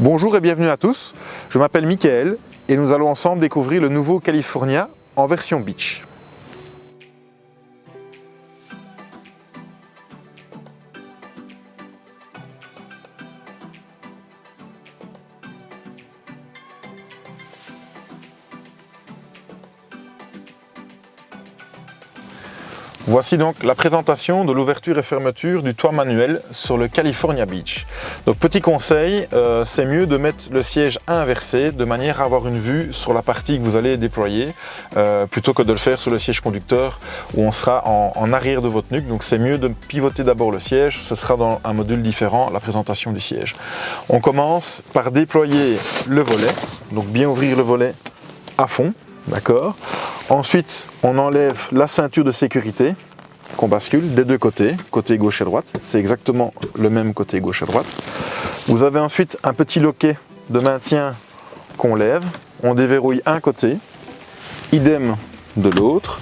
Bonjour et bienvenue à tous, je m'appelle Mickaël et nous allons ensemble découvrir le nouveau California en version beach. Voici donc la présentation de l'ouverture et fermeture du toit manuel sur le California Beach. Donc petit conseil, c'est mieux de mettre le siège inversé de manière à avoir une vue sur la partie que vous allez déployer plutôt que de le faire sur le siège conducteur où on sera en arrière de votre nuque. Donc c'est mieux de pivoter d'abord le siège, ce sera dans un module différent la présentation du siège. On commence par déployer le volet, donc bien ouvrir le volet à fond, d'accord. Ensuite, on enlève la ceinture de sécurité qu'on bascule des deux côtés, côté gauche et droite. C'est exactement le même côté gauche et droite. Vous avez ensuite un petit loquet de maintien qu'on lève. On déverrouille un côté, idem de l'autre.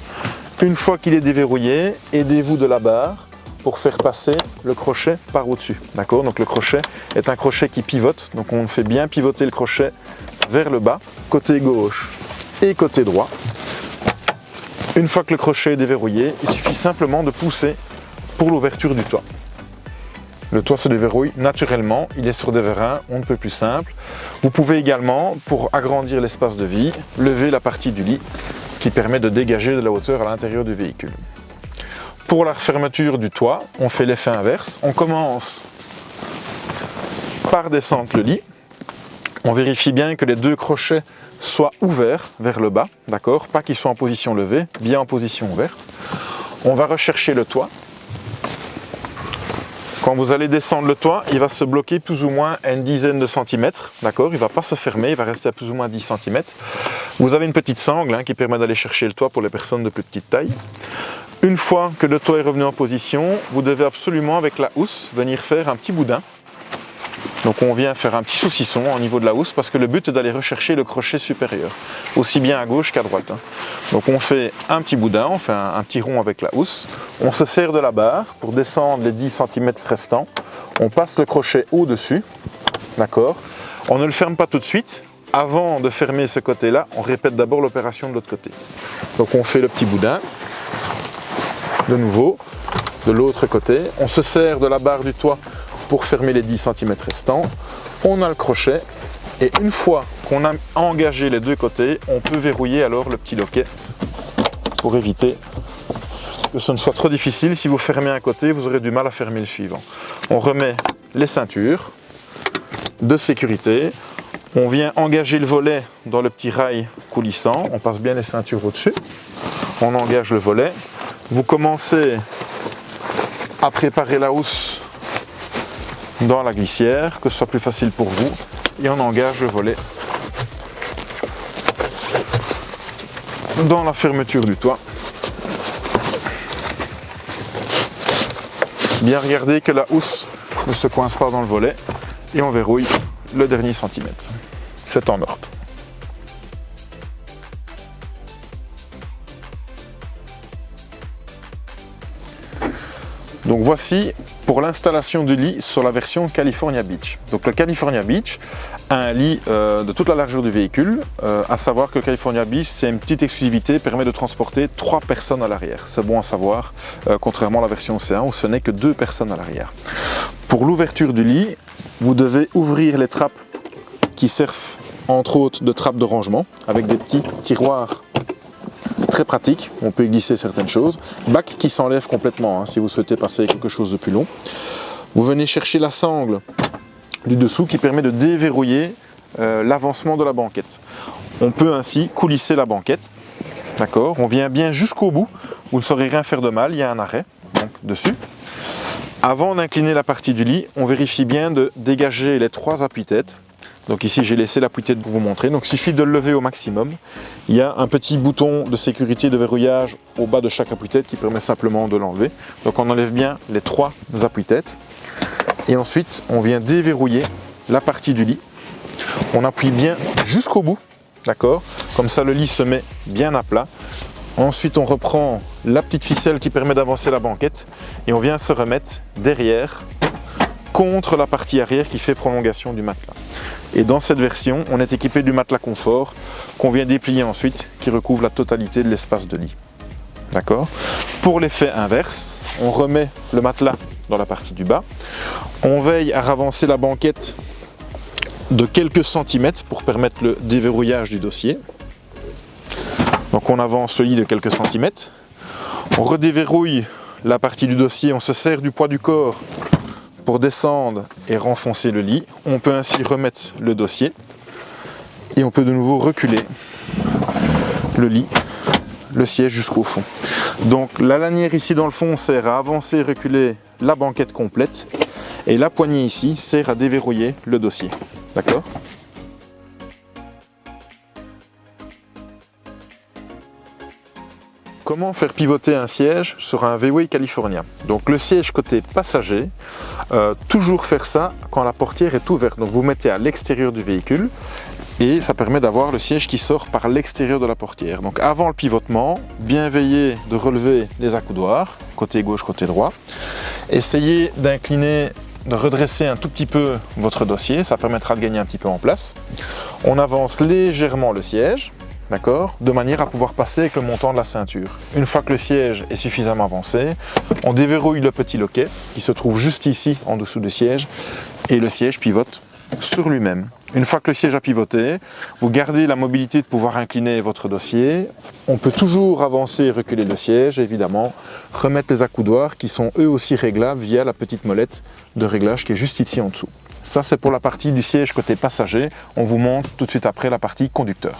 Une fois qu'il est déverrouillé, aidez-vous de la barre pour faire passer le crochet par au-dessus. D'accord ? Donc le crochet est un crochet qui pivote. Donc on fait bien pivoter le crochet vers le bas, côté gauche et côté droit. Une fois que le crochet est déverrouillé, il suffit simplement de pousser pour l'ouverture du toit. Le toit se déverrouille naturellement, il est sur des vérins, on ne peut plus simple. Vous pouvez également, pour agrandir l'espace de vie, lever la partie du lit qui permet de dégager de la hauteur à l'intérieur du véhicule. Pour la fermeture du toit, on fait l'effet inverse. On commence par descendre le lit. On vérifie bien que les deux crochets soient ouverts vers le bas, d'accord, pas qu'ils soient en position levée, bien en position ouverte. On va rechercher le toit. Quand vous allez descendre le toit, il va se bloquer plus ou moins à une dizaine de centimètres, d'accord, il ne va pas se fermer, il va rester à plus ou moins 10 cm. Vous avez une petite sangle qui permet d'aller chercher le toit pour les personnes de plus petite taille. Une fois que le toit est revenu en position, vous devez absolument avec la housse venir faire un petit boudin. Donc on vient faire un petit saucisson au niveau de la housse parce que le but est d'aller rechercher le crochet supérieur, aussi bien à gauche qu'à droite. Donc on fait un petit boudin, on fait un petit rond avec la housse, on se sert de la barre pour descendre les 10 cm restants, on passe le crochet au-dessus, d'accord. On ne le ferme pas tout de suite, avant de fermer ce côté-là, on répète d'abord l'opération de l'autre côté. Donc on fait le petit boudin, de nouveau, de l'autre côté, on se sert de la barre du toit pour fermer les 10 cm restants, on a le crochet et une fois qu'on a engagé les deux côtés, on peut verrouiller alors le petit loquet pour éviter que ce ne soit trop difficile. Si vous fermez un côté, vous aurez du mal à fermer le suivant. On remet les ceintures de sécurité, on vient engager le volet dans le petit rail coulissant, on passe bien les ceintures au-dessus, on engage le volet, vous commencez à préparer la housse dans la glissière, que ce soit plus facile pour vous, et on engage le volet dans la fermeture du toit. Bien regarder que la housse ne se coince pas dans le volet et on verrouille le dernier centimètre. C'est en ordre. Donc voici pour l'installation du lit sur la version California Beach. Donc le California Beach a un lit de toute la largeur du véhicule, à savoir que le California Beach, c'est une petite exclusivité, permet de transporter 3 personnes à l'arrière. C'est bon à savoir, contrairement à la version Océan où ce n'est que 2 personnes à l'arrière. Pour l'ouverture du lit, vous devez ouvrir les trappes qui servent entre autres de trappes de rangement avec des petits tiroirs très pratique, on peut y glisser certaines choses. Bac qui s'enlève complètement si vous souhaitez passer quelque chose de plus long. Vous venez chercher la sangle du dessous qui permet de déverrouiller l'avancement de la banquette. On peut ainsi coulisser la banquette, d'accord. On vient bien jusqu'au bout, vous ne saurez rien faire de mal, il y a un arrêt donc, dessus. Avant d'incliner la partie du lit, on vérifie bien de dégager les 3 appuis-têtes. Donc ici j'ai laissé l'appuie-tête pour vous montrer, donc il suffit de le lever au maximum. Il y a un petit bouton de sécurité de verrouillage au bas de chaque appuie-tête qui permet simplement de l'enlever. Donc on enlève bien les 3 appuis-têtes et ensuite on vient déverrouiller la partie du lit. On appuie bien jusqu'au bout, d'accord, comme ça le lit se met bien à plat. Ensuite on reprend la petite ficelle qui permet d'avancer la banquette et on vient se remettre derrière contre la partie arrière qui fait prolongation du matelas. Et dans cette version, on est équipé du matelas confort qu'on vient déplier ensuite, qui recouvre la totalité de l'espace de lit. D'accord? Pour l'effet inverse, on remet le matelas dans la partie du bas. On veille à ravancer la banquette de quelques centimètres pour permettre le déverrouillage du dossier. Donc on avance le lit de quelques centimètres. On redéverrouille la partie du dossier, on se sert du poids du corps pour descendre et renfoncer le lit. On peut ainsi remettre le dossier et on peut de nouveau reculer le lit, le siège jusqu'au fond. Donc la lanière ici dans le fond sert à avancer et reculer la banquette complète et la poignée ici sert à déverrouiller le dossier. D'accord ? Comment faire pivoter un siège sur un V-Way California? Donc le siège côté passager, toujours faire ça quand la portière est ouverte. Donc vous mettez à l'extérieur du véhicule et ça permet d'avoir le siège qui sort par l'extérieur de la portière. Donc avant le pivotement, bien veiller de relever les accoudoirs, côté gauche, côté droit. Essayez d'incliner, de redresser un tout petit peu votre dossier, ça permettra de gagner un petit peu en place. On avance légèrement le siège. D'accord, de manière à pouvoir passer avec le montant de la ceinture. Une fois que le siège est suffisamment avancé, on déverrouille le petit loquet qui se trouve juste ici en dessous du siège et le siège pivote sur lui-même. Une fois que le siège a pivoté, vous gardez la mobilité de pouvoir incliner votre dossier. On peut toujours avancer et reculer le siège, évidemment, remettre les accoudoirs qui sont eux aussi réglables via la petite molette de réglage qui est juste ici en dessous. Ça, c'est pour la partie du siège côté passager. On vous montre tout de suite après la partie conducteur.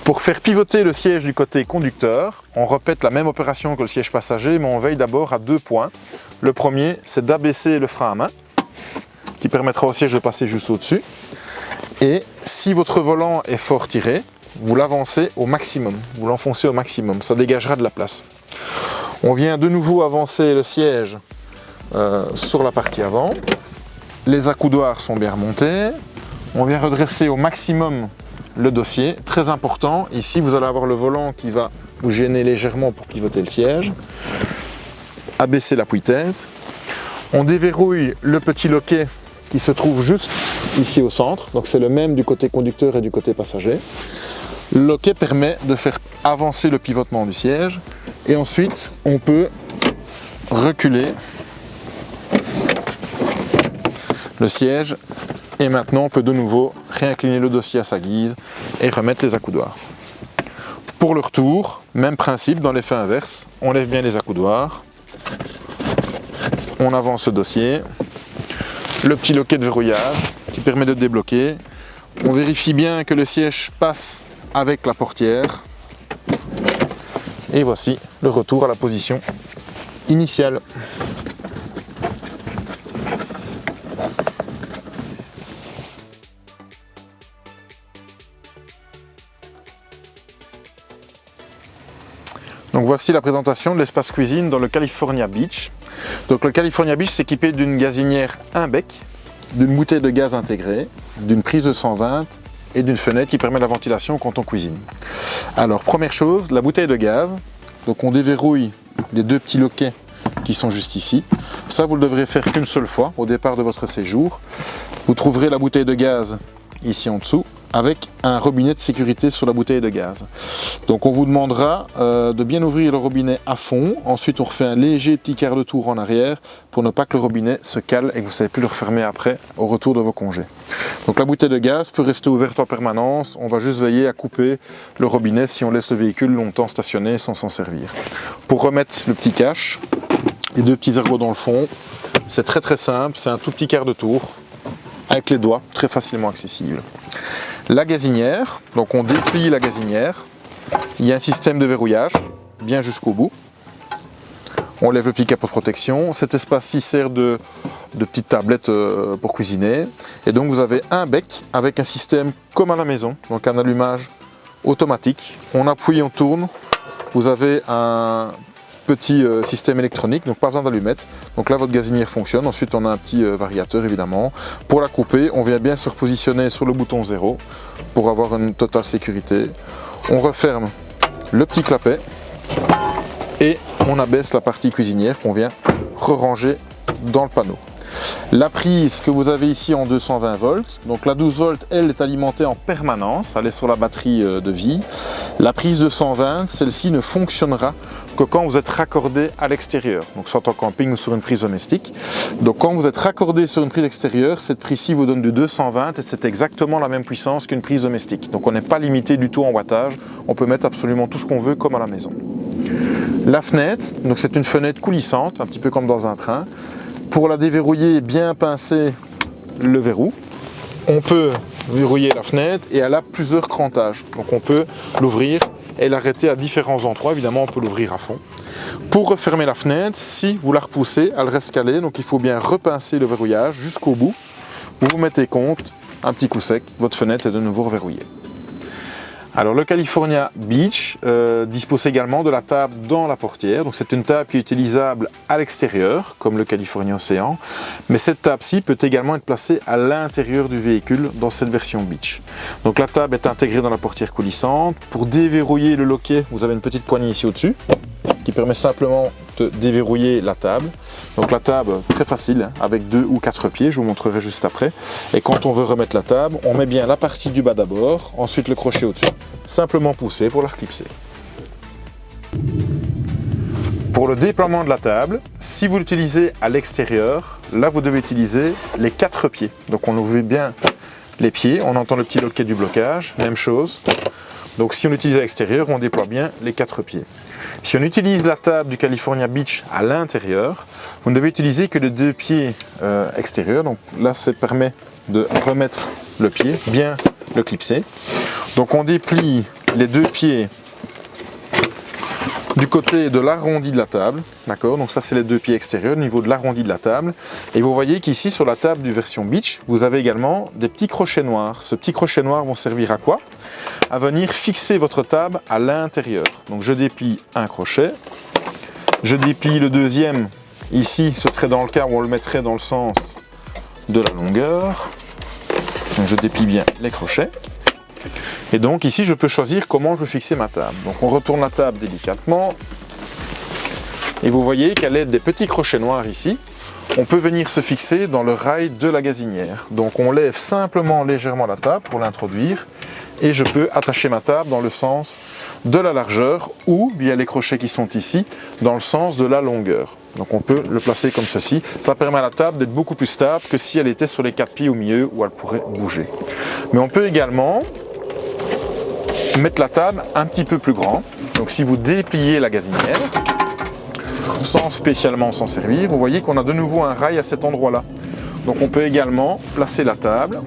Pour faire pivoter le siège du côté conducteur, on répète la même opération que le siège passager, mais on veille d'abord à 2 points. Le premier, c'est d'abaisser le frein à main, qui permettra au siège de passer juste au-dessus. Et si votre volant est fort tiré, vous l'avancez au maximum, vous l'enfoncez au maximum, ça dégagera de la place. On vient de nouveau avancer le siège sur la partie avant. Les accoudoirs sont bien remontés. On vient redresser au maximum le dossier. Très important, ici vous allez avoir le volant qui va vous gêner légèrement pour pivoter le siège. Abaisser l'appui-tête. On déverrouille le petit loquet qui se trouve juste ici au centre. Donc c'est le même du côté conducteur et du côté passager. Le loquet permet de faire avancer le pivotement du siège. Et ensuite, on peut reculer le siège et maintenant on peut de nouveau réincliner le dossier à sa guise et remettre les accoudoirs. Pour le retour, même principe dans l'effet inverse, on lève bien les accoudoirs, on avance le dossier, le petit loquet de verrouillage qui permet de débloquer, on vérifie bien que le siège passe avec la portière et voici le retour à la position initiale. Donc voici la présentation de l'espace cuisine dans le California Beach. Donc le California Beach est équipé d'une gazinière 1 bec, d'une bouteille de gaz intégrée, d'une prise de 120 et d'une fenêtre qui permet la ventilation quand on cuisine. Alors première chose, la bouteille de gaz. Donc on déverrouille les 2 petits loquets qui sont juste ici. Ça vous le devrez faire qu'une seule fois au départ de votre séjour. Vous trouverez la bouteille de gaz ici en dessous avec un robinet de sécurité sur la bouteille de gaz. Donc on vous demandera de bien ouvrir le robinet à fond. Ensuite on refait un léger petit quart de tour en arrière pour ne pas que le robinet se cale et que vous ne savez plus le refermer après au retour de vos congés. Donc la bouteille de gaz peut rester ouverte en permanence. On va juste veiller à couper le robinet si on laisse le véhicule longtemps stationné sans s'en servir. Pour remettre le petit cache, les 2 petits ergots dans le fond, c'est très simple, c'est un tout petit quart de tour avec les doigts, très facilement accessible. La gazinière, donc on déplie la gazinière, il y a un système de verrouillage, bien jusqu'au bout. On lève le petit capot de protection, cet espace-ci sert de petite tablette pour cuisiner. Et donc vous avez un bec avec un système comme à la maison, donc un allumage automatique. On appuie, on tourne, vous avez un petit système électronique, donc pas besoin d'allumettes. Donc là votre gazinière fonctionne. Ensuite on a un petit variateur évidemment. Pour la couper, on vient bien se repositionner sur le bouton 0 pour avoir une totale sécurité. On referme le petit clapet et on abaisse la partie cuisinière qu'on vient re-ranger dans le panneau. La prise que vous avez ici en 220 volts, donc la 12 volts, elle est alimentée en permanence, elle est sur la batterie de vie. La prise de 120, celle-ci ne fonctionnera que quand vous êtes raccordé à l'extérieur, donc soit en camping ou sur une prise domestique. Donc quand vous êtes raccordé sur une prise extérieure, cette prise-ci vous donne du 220 et c'est exactement la même puissance qu'une prise domestique. Donc on n'est pas limité du tout en wattage, on peut mettre absolument tout ce qu'on veut comme à la maison. La fenêtre, donc c'est une fenêtre coulissante, un petit peu comme dans un train. Pour la déverrouiller, bien pincer le verrou. On peut verrouiller la fenêtre et elle a plusieurs crantages. Donc on peut l'ouvrir et l'arrêter à différents endroits. Évidemment, on peut l'ouvrir à fond. Pour refermer la fenêtre, si vous la repoussez, elle reste calée. Donc il faut bien repincer le verrouillage jusqu'au bout. Vous vous mettez compte, un petit coup sec, votre fenêtre est de nouveau reverrouillée. Alors le California Beach dispose également de la table dans la portière. Donc c'est une table qui est utilisable à l'extérieur, comme le California Océan. Mais cette table-ci peut également être placée à l'intérieur du véhicule dans cette version Beach. Donc la table est intégrée dans la portière coulissante. Pour déverrouiller le loquet, vous avez une petite poignée ici au-dessus qui permet simplement de déverrouiller la table. Donc la table, très facile, hein, avec 2 ou 4 pieds, je vous montrerai juste après. Et quand on veut remettre la table, on met bien la partie du bas d'abord, ensuite le crochet au-dessus. Simplement pousser pour la reclipser. Pour le déploiement de la table, si vous l'utilisez à l'extérieur, là vous devez utiliser les 4 pieds. Donc on ouvre bien les pieds, on entend le petit loquet du blocage, même chose. Donc si on l'utilise à l'extérieur, on déploie bien les 4 pieds. Si on utilise la table du California Beach à l'intérieur, vous ne devez utiliser que les 2 pieds extérieurs. Donc là, ça permet de remettre le pied, bien le clipser. Donc on déplie les 2 pieds du côté de l'arrondi de la table, d'accord? Donc ça c'est les 2 pieds extérieurs au niveau de l'arrondi de la table. Et vous voyez qu'ici sur la table du version Beach, vous avez également des petits crochets noirs. Ce petit crochet noir vont servir à quoi? À venir fixer votre table à l'intérieur. Donc je déplie un crochet, je déplie le deuxième. Ici, ce serait dans le cas où on le mettrait dans le sens de la longueur. Donc je déplie bien les crochets. Et donc ici, je peux choisir comment je veux fixer ma table. Donc on retourne la table délicatement. Et vous voyez qu'à l'aide des petits crochets noirs ici, on peut venir se fixer dans le rail de la gazinière. Donc on lève simplement légèrement la table pour l'introduire. Et je peux attacher ma table dans le sens de la largeur ou, via les crochets qui sont ici, dans le sens de la longueur. Donc on peut le placer comme ceci. Ça permet à la table d'être beaucoup plus stable que si elle était sur les 4 pieds au milieu où elle pourrait bouger. Mais on peut également mettre la table un petit peu plus grand. Donc si vous dépliez la gazinière, sans spécialement s'en servir, vous voyez qu'on a de nouveau un rail à cet endroit-là. Donc on peut également placer la table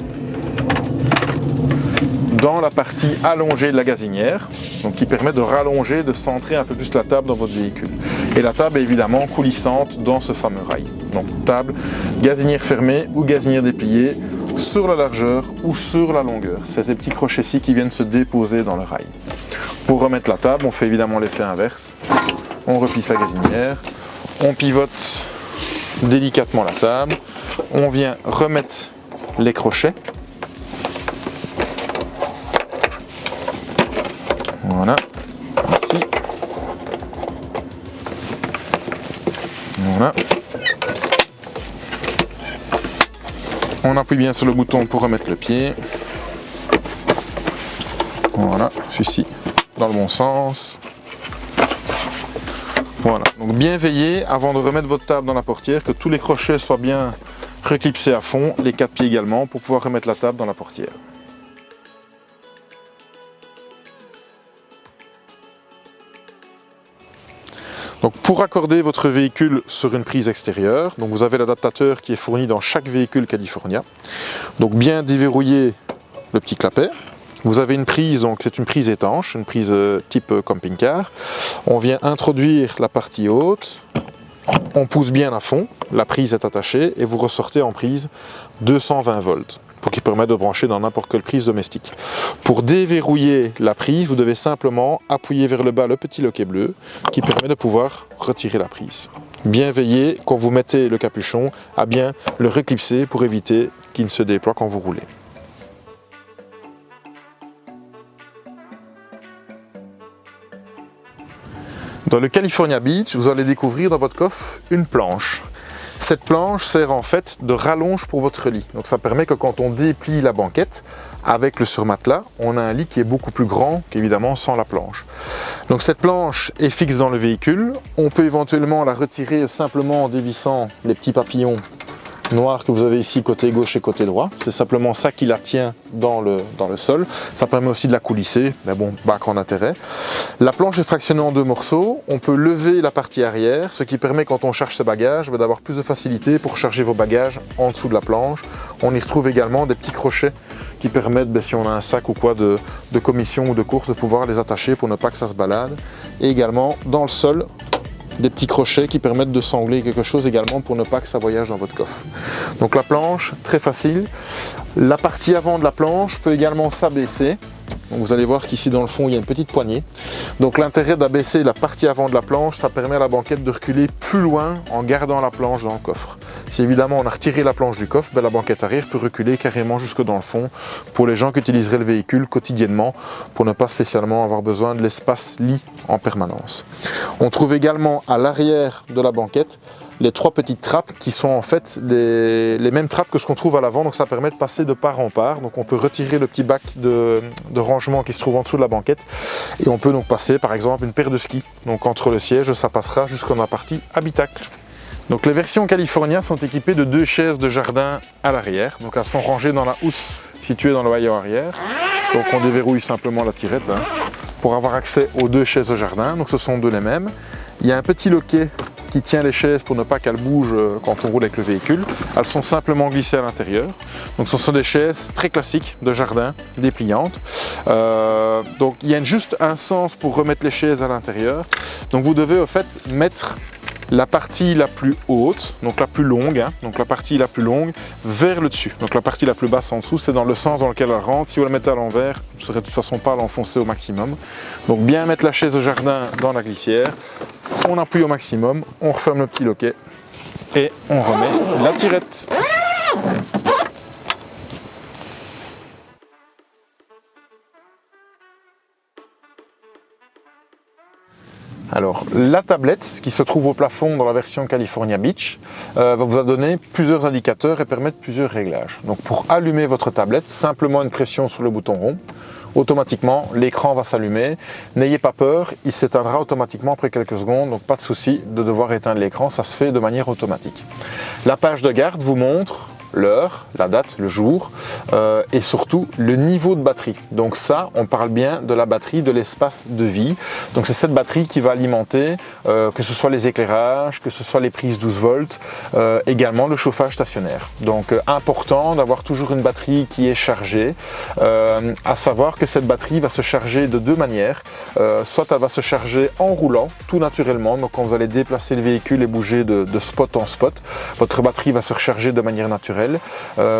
dans la partie allongée de la gazinière, donc qui permet de rallonger, de centrer un peu plus la table dans votre véhicule. Et la table est évidemment coulissante dans ce fameux rail. Donc table, gazinière fermée ou gazinière dépliée sur la largeur ou sur la longueur. C'est ces petits crochets-ci qui viennent se déposer dans le rail. Pour remettre la table, on fait évidemment l'effet inverse. On replie sa gazinière, on pivote délicatement la table, on vient remettre les crochets. Voilà, ici. Voilà. On appuie bien sur le bouton pour remettre le pied. Voilà, celui-ci dans le bon sens. Voilà, donc bien veiller avant de remettre votre table dans la portière que tous les crochets soient bien reclipsés à fond, les 4 pieds également, pour pouvoir remettre la table dans la portière. Donc pour accorder votre véhicule sur une prise extérieure, donc vous avez l'adaptateur qui est fourni dans chaque véhicule California. Donc bien déverrouiller le petit clapet. Vous avez une prise, donc c'est une prise étanche, une prise type camping-car. On vient introduire la partie haute, on pousse bien à fond, la prise est attachée et vous ressortez en prise 220 volts. Pour qu'il permette de brancher dans n'importe quelle prise domestique. Pour déverrouiller la prise, vous devez simplement appuyer vers le bas le petit loquet bleu qui permet de pouvoir retirer la prise. Bien veiller quand vous mettez le capuchon à bien le reclipser pour éviter qu'il ne se déploie quand vous roulez. Dans le California Beach, vous allez découvrir dans votre coffre une planche. Cette planche sert en fait de rallonge pour votre lit. Donc ça permet que quand on déplie la banquette avec le surmatelas, on a un lit qui est beaucoup plus grand qu'évidemment sans la planche. Donc cette planche est fixe dans le véhicule. On peut éventuellement la retirer simplement en dévissant les petits papillons noirs que vous avez ici côté gauche et côté droit. C'est simplement ça qui la tient dans le sol. Ça permet aussi de la coulisser, mais bon, pas grand intérêt. La planche est fractionnée en deux morceaux. On peut lever la partie arrière, ce qui permet quand on charge ses bagages d'avoir plus de facilité pour charger vos bagages en dessous de la planche. On y retrouve également des petits crochets qui permettent, si on a un sac ou quoi de commission ou de course, de pouvoir les attacher pour ne pas que ça se balade. Et également dans le sol, des petits crochets qui permettent de sangler quelque chose également pour ne pas que ça voyage dans votre coffre. Donc la planche, très facile. La partie avant de la planche peut également s'abaisser. Donc vous allez voir qu'ici dans le fond il y a une petite poignée. Donc l'intérêt d'abaisser la partie avant de la planche, ça permet à la banquette de reculer plus loin en gardant la planche dans le coffre. Si évidemment on a retiré la planche du coffre, la banquette arrière peut reculer carrément jusque dans le fond pour les gens qui utiliseraient le véhicule quotidiennement pour ne pas spécialement avoir besoin de l'espace lit en permanence. On trouve également à l'arrière de la banquette les trois petites trappes qui sont en fait les mêmes trappes que ce qu'on trouve à l'avant, donc ça permet de passer de part en part. Donc on peut retirer le petit bac de rangement qui se trouve en dessous de la banquette et on peut donc passer par exemple une paire de skis. Donc entre le siège, ça passera jusqu'en la partie habitacle. Donc les versions California sont équipées de deux chaises de jardin à l'arrière. Donc elles sont rangées dans la housse située dans le haillon arrière. Donc on déverrouille simplement la tirette pour avoir accès aux deux chaises de jardin. Donc ce sont deux les mêmes. Il y a un petit loquet qui tient les chaises pour ne pas qu'elles bougent quand on roule avec le véhicule. Elles sont simplement glissées à l'intérieur. Donc ce sont des chaises très classiques de jardin, dépliantes. Donc il y a juste un sens pour remettre les chaises à l'intérieur. Donc vous devez au fait mettre la partie la plus haute, donc la plus longue, vers le dessus. Donc la partie la plus basse en dessous, c'est dans le sens dans lequel elle rentre. Si vous la mettez à l'envers, vous ne saurez de toute façon pas l'enfoncer au maximum. Donc bien mettre la chaise de jardin dans la glissière. On appuie au maximum, on referme le petit loquet et on remet la tirette. Alors, la tablette qui se trouve au plafond dans la version California Beach va vous donner plusieurs indicateurs et permettre plusieurs réglages. Donc pour allumer votre tablette, simplement une pression sur le bouton rond. Automatiquement, l'écran va s'allumer. N'ayez pas peur, il s'éteindra automatiquement après quelques secondes, donc pas de souci de devoir éteindre l'écran, ça se fait de manière automatique. La page de garde vous montre l'heure, la date, le jour et surtout le niveau de batterie. Donc ça, on parle bien de la batterie de l'espace de vie. Donc c'est cette batterie qui va alimenter que ce soit les éclairages, que ce soit les prises 12 volts, également le chauffage stationnaire. Donc important d'avoir toujours une batterie qui est chargée, à savoir que cette batterie va se charger de deux manières. Soit elle va se charger en roulant, tout naturellement, donc quand vous allez déplacer le véhicule et bouger de spot en spot, votre batterie va se recharger de manière naturelle.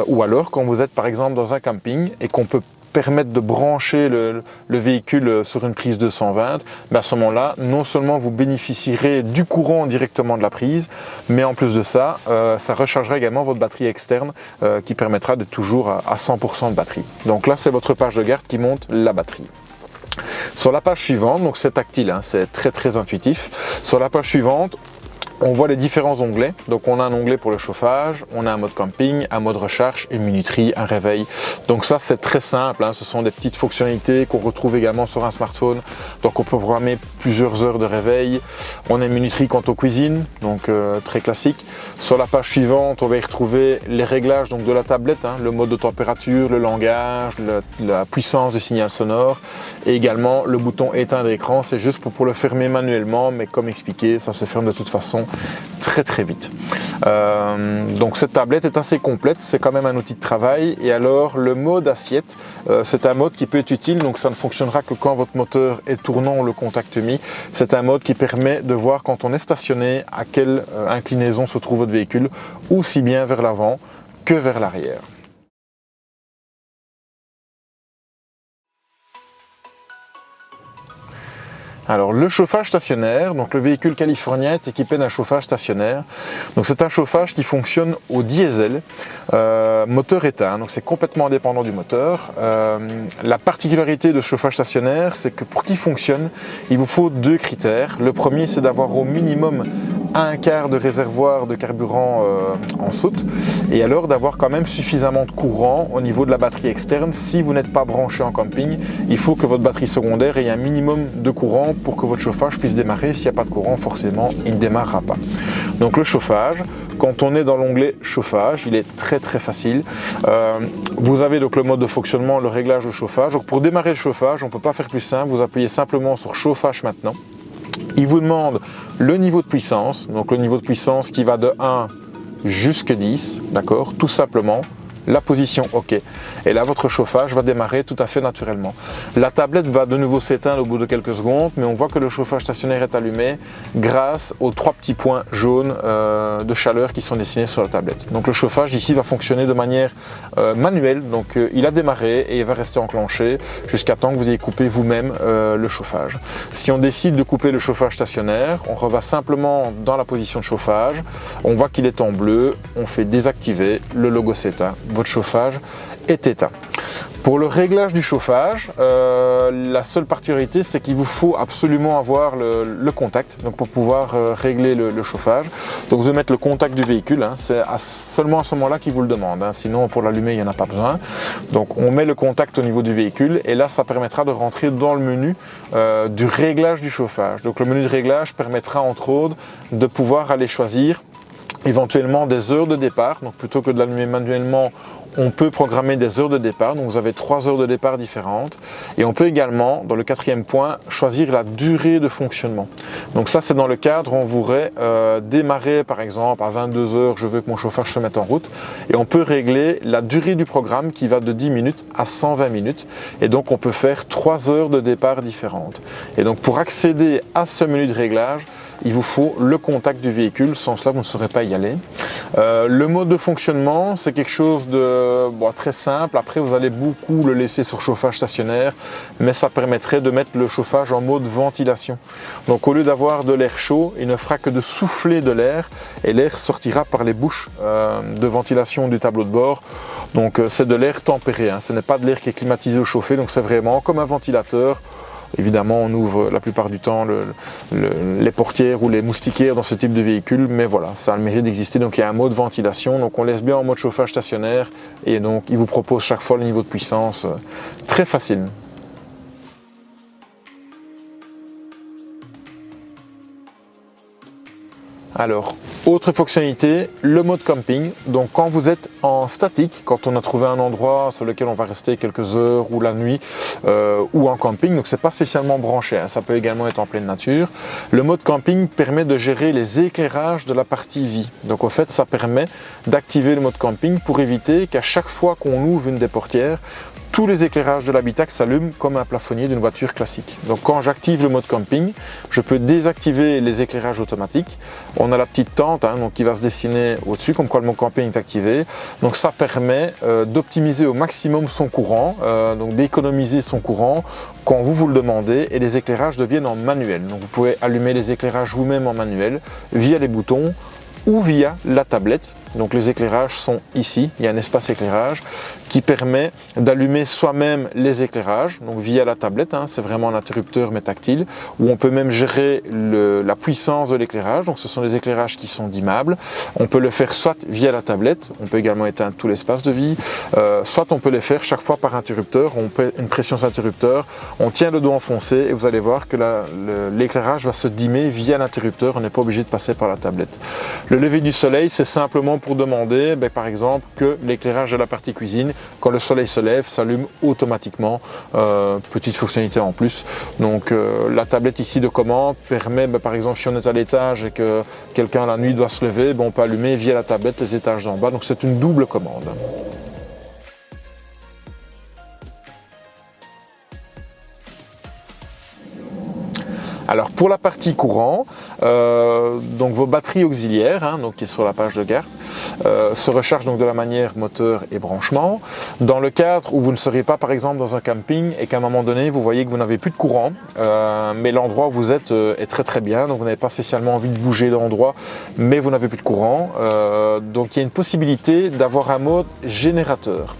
Ou alors quand vous êtes par exemple dans un camping et qu'on peut permettre de brancher le véhicule sur une prise 220, à ce moment-là, non seulement vous bénéficierez du courant directement de la prise, mais en plus de ça, ça rechargera également votre batterie externe qui permettra d'être toujours à 100% de batterie. Donc là, c'est votre page de garde qui montre la batterie. Sur la page suivante, donc c'est tactile, c'est très intuitif. Sur la page suivante, on voit les différents onglets. Donc on a un onglet pour le chauffage, on a un mode camping, un mode recharge, une minuterie, un réveil. Donc ça c'est très simple, ce sont des petites fonctionnalités qu'on retrouve également sur un smartphone. Donc on peut programmer plusieurs heures de réveil. On a une minuterie quant aux cuisines, donc très classique. Sur la page suivante, on va y retrouver les réglages donc, de la tablette, le mode de température, le langage, la puissance du signal sonore et également le bouton éteindre écran. C'est juste pour le fermer manuellement, mais comme expliqué, ça se ferme de toute façon très vite. Donc cette tablette est assez complète, c'est quand même un outil de travail. Et alors le mode assiette, c'est un mode qui peut être utile, donc ça ne fonctionnera que quand votre moteur est tournant ou le contact mis. C'est un mode qui permet de voir quand on est stationné à quelle inclinaison se trouve votre véhicule, aussi bien vers l'avant que vers l'arrière. Alors le chauffage stationnaire, donc le véhicule californien est équipé d'un chauffage stationnaire. Donc c'est un chauffage qui fonctionne au diesel, moteur éteint, donc c'est complètement indépendant du moteur. La particularité de ce chauffage stationnaire, c'est que pour qu'il fonctionne, il vous faut deux critères. Le premier, c'est d'avoir au minimum un quart de réservoir de carburant en soute, et alors d'avoir quand même suffisamment de courant au niveau de la batterie externe. Si vous n'êtes pas branché en camping, il faut que votre batterie secondaire ait un minimum de courant pour que votre chauffage puisse démarrer. S'il n'y a pas de courant, forcément, il ne démarrera pas. Donc le chauffage, quand on est dans l'onglet chauffage, il est très facile. Vous avez donc le mode de fonctionnement, le réglage de chauffage. Donc pour démarrer le chauffage, on ne peut pas faire plus simple, vous appuyez simplement sur chauffage maintenant. Il vous demande le niveau de puissance, donc le niveau de puissance qui va de 1 jusqu'à 10, d'accord, tout simplement. La position OK. Et là, votre chauffage va démarrer tout à fait naturellement. La tablette va de nouveau s'éteindre au bout de quelques secondes, mais on voit que le chauffage stationnaire est allumé grâce aux 3 petits points jaunes de chaleur qui sont dessinés sur la tablette. Donc le chauffage ici va fonctionner de manière manuelle. Donc il a démarré et il va rester enclenché jusqu'à temps que vous ayez coupé vous-même le chauffage. Si on décide de couper le chauffage stationnaire, on va simplement dans la position de chauffage. On voit qu'il est en bleu. On fait désactiver. Le logo s'éteint. Votre chauffage est éteint. Pour le réglage du chauffage, la seule particularité, c'est qu'il vous faut absolument avoir le contact, donc pour pouvoir régler le chauffage. Donc vous allez mettre le contact du véhicule, hein, c'est seulement à ce moment-là qu'il vous le demande, hein, sinon pour l'allumer il n'y en a pas besoin. Donc on met le contact au niveau du véhicule et là ça permettra de rentrer dans le menu du réglage du chauffage. Donc le menu de réglage permettra entre autres de pouvoir aller choisir éventuellement des heures de départ. Donc plutôt que de l'allumer manuellement, on peut programmer des heures de départ. Donc vous avez 3 heures de départ différentes. Et on peut également, dans le 4e point, choisir la durée de fonctionnement. Donc ça, c'est dans le cadre où on voudrait démarrer par exemple à 22 heures, je veux que mon chauffage se mette en route. Et on peut régler la durée du programme qui va de 10 minutes à 120 minutes. Et donc on peut faire 3 heures de départ différentes. Et donc pour accéder à ce menu de réglage, il vous faut le contact du véhicule, sans cela vous ne saurez pas y aller. Le mode de fonctionnement, c'est quelque chose de très simple. Après, vous allez beaucoup le laisser sur chauffage stationnaire, mais ça permettrait de mettre le chauffage en mode ventilation. Donc au lieu d'avoir de l'air chaud, il ne fera que de souffler de l'air et l'air sortira par les bouches de ventilation du tableau de bord. Donc c'est de l'air tempéré, hein. Ce n'est pas de l'air qui est climatisé ou chauffé, donc c'est vraiment comme un ventilateur. Évidemment, on ouvre la plupart du temps les portières ou les moustiquaires dans ce type de véhicule, mais voilà, ça a le mérite d'exister. Donc il y a un mode ventilation, donc on laisse bien en mode chauffage stationnaire et donc il vous propose chaque fois le niveau de puissance très facile. Alors, autre fonctionnalité, le mode camping. Donc quand vous êtes en statique, quand on a trouvé un endroit sur lequel on va rester quelques heures ou la nuit ou en camping, donc c'est pas spécialement branché, hein, ça peut également être en pleine nature. Le mode camping permet de gérer les éclairages de la partie vie. Donc en fait, ça permet d'activer le mode camping pour éviter qu'à chaque fois qu'on ouvre une des portières, tous les éclairages de l'habitacle s'allument comme un plafonnier d'une voiture classique. Donc quand j'active le mode camping, je peux désactiver les éclairages automatiques. On a la petite tente donc qui va se dessiner au-dessus, comme quoi le mode camping est activé. Donc ça permet d'optimiser au maximum son courant, donc d'économiser son courant quand vous le demandez, et les éclairages deviennent en manuel. Donc vous pouvez allumer les éclairages vous-même en manuel via les boutons ou via la tablette. Donc les éclairages sont ici, il y a un espace éclairage qui permet d'allumer soi-même les éclairages, donc via la tablette, hein, c'est vraiment un interrupteur mais tactile, où on peut même gérer la puissance de l'éclairage, donc ce sont des éclairages qui sont dimmables. On peut le faire soit via la tablette, on peut également éteindre tout l'espace de vie, soit on peut les faire chaque fois par interrupteur, on peut une pression sur interrupteur, on tient le dos enfoncé et vous allez voir que l'éclairage va se dimmer via l'interrupteur, on n'est pas obligé de passer par la tablette. Le lever du soleil, c'est simplement pour demander par exemple que l'éclairage de la partie cuisine, quand le soleil se lève, s'allume automatiquement. Petite fonctionnalité en plus. Donc la tablette ici de commande permet par exemple si on est à l'étage et que quelqu'un la nuit doit se lever, on peut allumer via la tablette les étages d'en bas. Donc c'est une double commande. Alors pour la partie courant, donc vos batteries auxiliaires, donc qui est sur la page de garde, se rechargent donc de la manière moteur et branchement. Dans le cadre où vous ne seriez pas par exemple dans un camping et qu'à un moment donné vous voyez que vous n'avez plus de courant, mais l'endroit où vous êtes est très bien, donc vous n'avez pas spécialement envie de bouger d'endroit, mais vous n'avez plus de courant, donc il y a une possibilité d'avoir un mode générateur.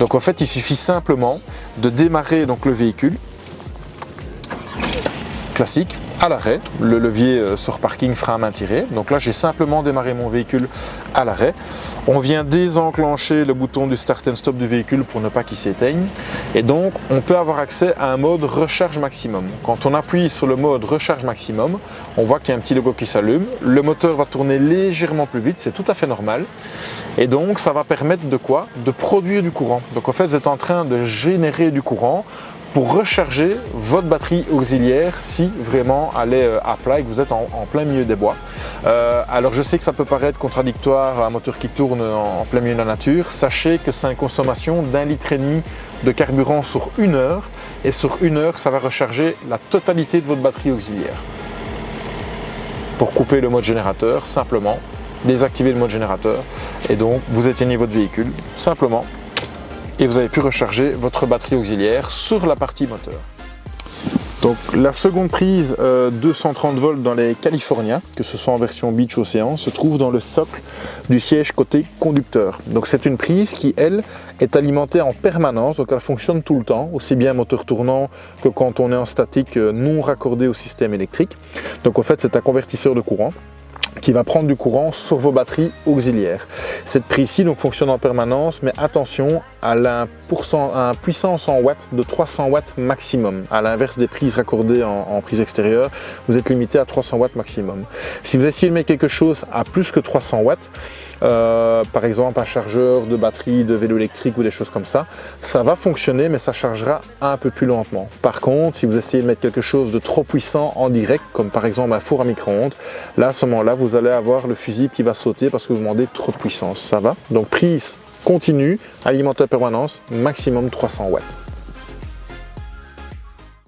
Donc en fait il suffit simplement de démarrer donc le véhicule classique à l'arrêt. Le levier sur parking frein à main tirée. Donc là, j'ai simplement démarré mon véhicule à l'arrêt. On vient désenclencher le bouton du start and stop du véhicule pour ne pas qu'il s'éteigne. Et donc, on peut avoir accès à un mode recharge maximum. Quand on appuie sur le mode recharge maximum, on voit qu'il y a un petit logo qui s'allume. Le moteur va tourner légèrement plus vite, c'est tout à fait normal. Et donc, ça va permettre de quoi? De produire du courant. Donc en fait, vous êtes en train de générer du courant pour recharger votre batterie auxiliaire si vraiment elle est à plat et que vous êtes en plein milieu des bois. Alors je sais que ça peut paraître contradictoire à un moteur qui tourne en plein milieu de la nature. Sachez que c'est une consommation d'1,5 litre de carburant sur 1 heure et sur 1 heure ça va recharger la totalité de votre batterie auxiliaire. Pour couper le mode générateur, simplement désactiver le mode générateur et donc vous éteignez votre véhicule simplement. Et vous avez pu recharger votre batterie auxiliaire sur la partie moteur. Donc la seconde prise 230 volts dans les California, que ce soit en version Beach Océan, se trouve dans le socle du siège côté conducteur. Donc c'est une prise qui, elle, est alimentée en permanence, donc elle fonctionne tout le temps, aussi bien moteur tournant que quand on est en statique non raccordé au système électrique. Donc en fait c'est un convertisseur de courant qui va prendre du courant sur vos batteries auxiliaires. Cette prise-ci donc fonctionne en permanence, mais attention, elle a une puissance en watts de 300 watts maximum. À l'inverse des prises raccordées en prise extérieure, vous êtes limité à 300 watts maximum. Si vous essayez de mettre quelque chose à plus que 300 watts, par exemple un chargeur de batterie de vélo électrique ou des choses comme ça, ça va fonctionner, mais ça chargera un peu plus lentement. Par contre, si vous essayez de mettre quelque chose de trop puissant en direct, comme par exemple un four à micro-ondes, là à ce moment-là, vous allez avoir le fusible qui va sauter parce que vous demandez trop de puissance. Ça va? Donc prise continue, alimentée en permanence, maximum 300 watts.